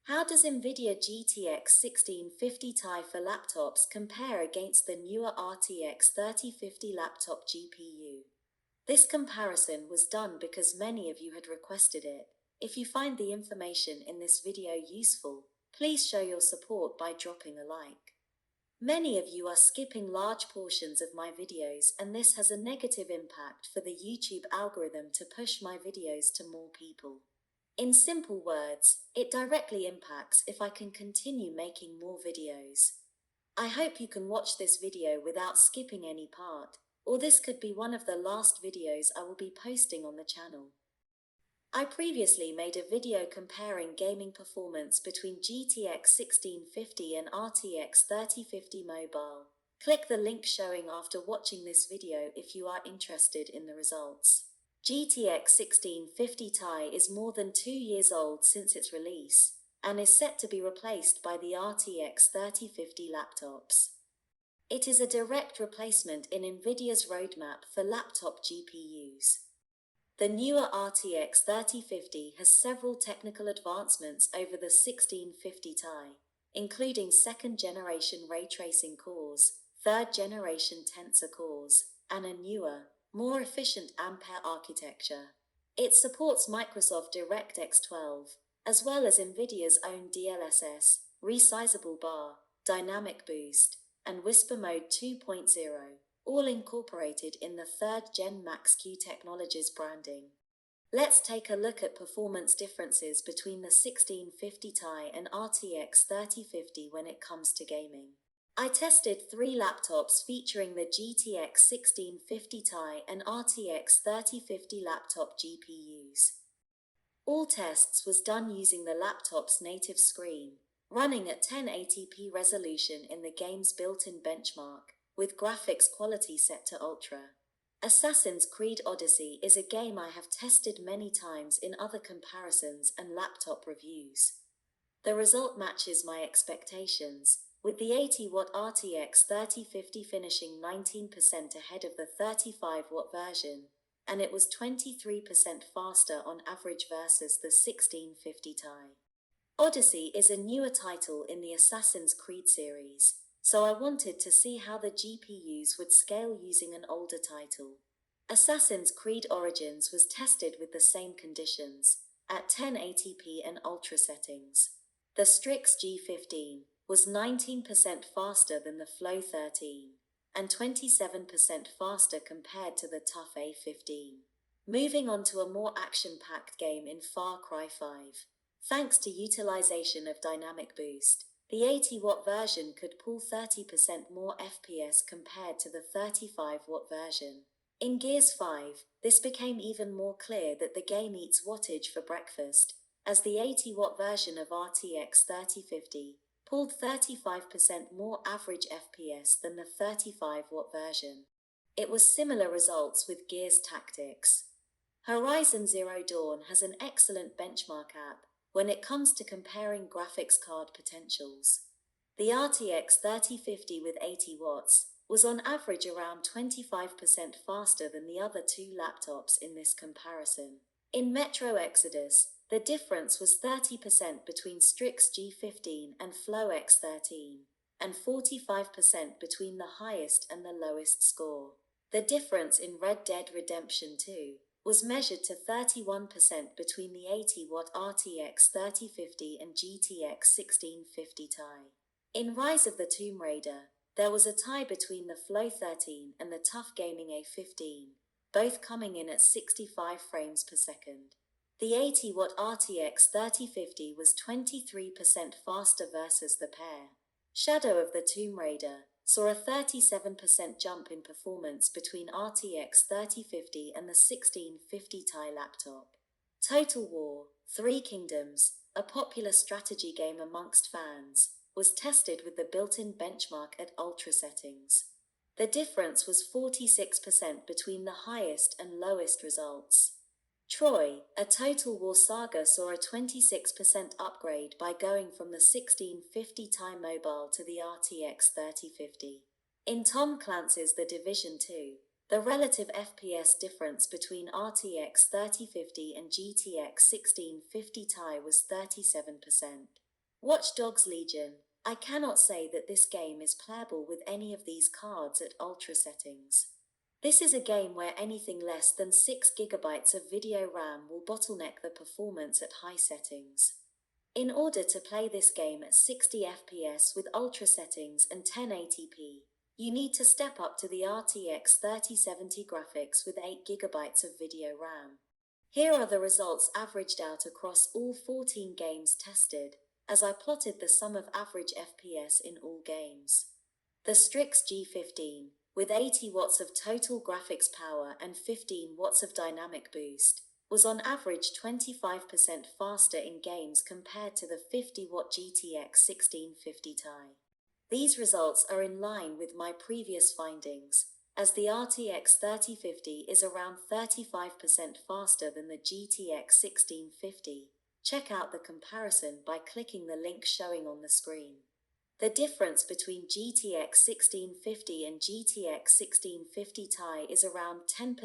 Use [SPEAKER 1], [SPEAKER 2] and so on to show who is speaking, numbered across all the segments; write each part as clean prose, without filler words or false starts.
[SPEAKER 1] How does Nvidia GTX 1650 Ti for laptops compare against the newer RTX 3050 laptop GPU? This comparison was done because many of you had requested it. If you find the information in this video useful, please show your support by dropping a like. Many of you are skipping large portions of my videos, and this has a negative impact for the YouTube algorithm to push my videos to more people. In simple words, it directly impacts if I can continue making more videos. I hope you can watch this video without skipping any part, or this could be one of the last videos I will be posting on the channel. I previously made a video comparing gaming performance between GTX 1650 and RTX 3050 mobile. Click the link showing after watching this video if you are interested in the results. GTX 1650 Ti is more than 2 years old since its release, and is set to be replaced by the RTX 3050 laptops. It is a direct replacement in Nvidia's roadmap for laptop GPUs. The newer RTX 3050 has several technical advancements over the 1650 Ti, including second-generation ray tracing cores, third-generation tensor cores, and a newer, more efficient Ampere architecture. It supports Microsoft DirectX 12, as well as Nvidia's own DLSS, resizable bar, dynamic boost, and Whisper Mode 2.0, all incorporated in the third-gen Max-Q Technologies branding. Let's take a look at performance differences between the 1650 Ti and RTX 3050 when it comes to gaming. I tested 3 laptops featuring the GTX 1650 Ti and RTX 3050 laptop GPUs. All tests was done using the laptop's native screen, running at 1080p resolution in the game's built-in benchmark, with graphics quality set to Ultra. Assassin's Creed Odyssey is a game I have tested many times in other comparisons and laptop reviews. The result matches my expectations, with the 80-watt RTX 3050 finishing 19% ahead of the 35-watt version, and it was 23% faster on average versus the 1650 Ti. Odyssey is a newer title in the Assassin's Creed series, so I wanted to see how the GPUs would scale using an older title. Assassin's Creed Origins was tested with the same conditions, at 1080p and Ultra settings. The Strix G15 was 19% faster than the Flow 13, and 27% faster compared to the TUF A15. Moving on to a more action-packed game in Far Cry 5. Thanks to utilization of dynamic boost, the 80-watt version could pull 30% more FPS compared to the 35-watt version. In Gears 5, this became even more clear that the game eats wattage for breakfast, as the 80-watt version of RTX 3050 pulled 35% more average FPS than the 35-watt version. It was similar results with Gears Tactics. Horizon Zero Dawn has an excellent benchmark app when it comes to comparing graphics card potentials. The RTX 3050 with 80 watts was on average around 25% faster than the other 2 laptops in this comparison. In Metro Exodus, the difference was 30% between Strix G15 and Flow X13, and 45% between the highest and the lowest score. The difference in Red Dead Redemption 2 was measured to 31% between the 80-watt RTX 3050 and GTX 1650 Ti. In Rise of the Tomb Raider, there was a tie between the Flow 13 and the TUF Gaming A15, both coming in at 65 frames per second. The 80-watt RTX 3050 was 23% faster versus the pair. Shadow of the Tomb Raider saw a 37% jump in performance between RTX 3050 and the 1650 Ti laptop. Total War: Three Kingdoms, a popular strategy game amongst fans, was tested with the built-in benchmark at Ultra settings. The difference was 46% between the highest and lowest results. Troy, a Total War Saga, saw a 26% upgrade by going from the 1650 Ti mobile to the RTX 3050. In Tom Clancy's The Division 2, the relative FPS difference between RTX 3050 and GTX 1650 Ti was 37%. Watch Dogs Legion. I cannot say that this game is playable with any of these cards at ultra settings. This is a game where anything less than 6 GB of video RAM will bottleneck the performance at high settings. In order to play this game at 60 FPS with ultra settings and 1080p, you need to step up to the RTX 3070 graphics with 8 GB of video RAM. Here are the results averaged out across all 14 games tested, as I plotted the sum of average FPS in all games. The Strix G15, with 80 watts of total graphics power and 15 watts of dynamic boost, was on average 25% faster in games compared to the 50-watt GTX 1650 Ti. These results are in line with my previous findings, as the RTX 3050 is around 35% faster than the GTX 1650. Check out the comparison by clicking the link showing on the screen. The difference between GTX 1650 and GTX 1650 Ti is around 10%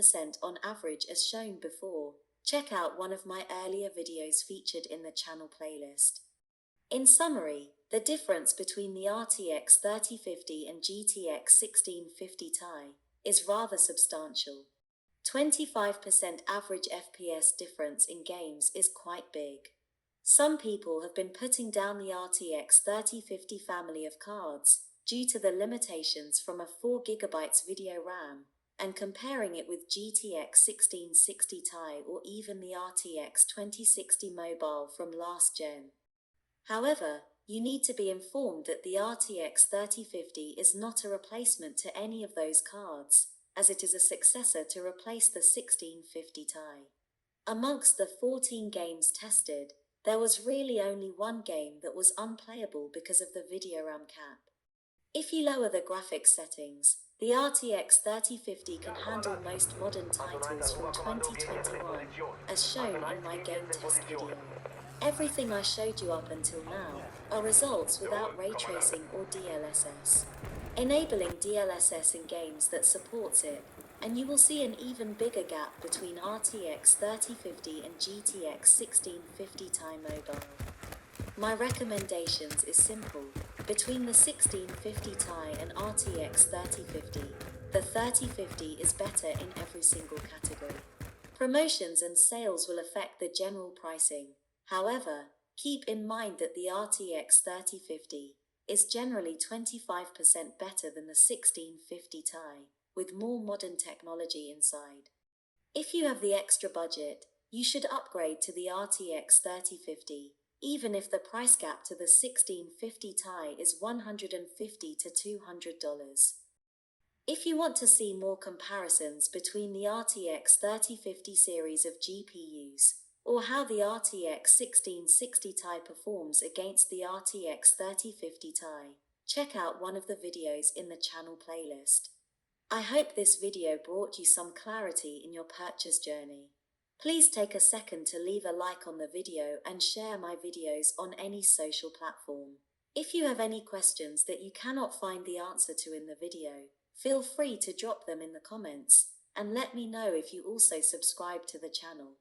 [SPEAKER 1] on average as shown before. Check out one of my earlier videos featured in the channel playlist. In summary, the difference between the RTX 3050 and GTX 1650 Ti is rather substantial. 25% average FPS difference in games is quite big. Some people have been putting down the RTX 3050 family of cards due to the limitations from a 4 GB video RAM and comparing it with GTX 1660 Ti or even the RTX 2060 Mobile from last gen. However, you need to be informed that the RTX 3050 is not a replacement to any of those cards, as it is a successor to replace the 1650 Ti. Amongst the 14 games tested, there was really only one game that was unplayable because of the video RAM cap. If you lower the graphics settings, the RTX 3050 can handle most modern titles from 2021, as shown in my game test video. Everything I showed you up until now are results without ray tracing or DLSS. Enabling DLSS in games that supports it, and you will see an even bigger gap between RTX 3050 and GTX 1650 Ti Mobile. My recommendations is simple. Between the 1650 Ti and RTX 3050, the 3050 is better in every single category. Promotions and sales will affect the general pricing. However, keep in mind that the RTX 3050 is generally 25% better than the 1650 Ti, with more modern technology inside. If you have the extra budget, you should upgrade to the RTX 3050, even if the price gap to the 1650 Ti is $150 to $200. If you want to see more comparisons between the RTX 3050 series of GPUs, or how the RTX 1660 Ti performs against the RTX 3050 Ti, check out one of the videos in the channel playlist. I hope this video brought you some clarity in your purchase journey. Please take a second to leave a like on the video and share my videos on any social platform. If you have any questions that you cannot find the answer to in the video, feel free to drop them in the comments, and let me know if you also subscribe to the channel.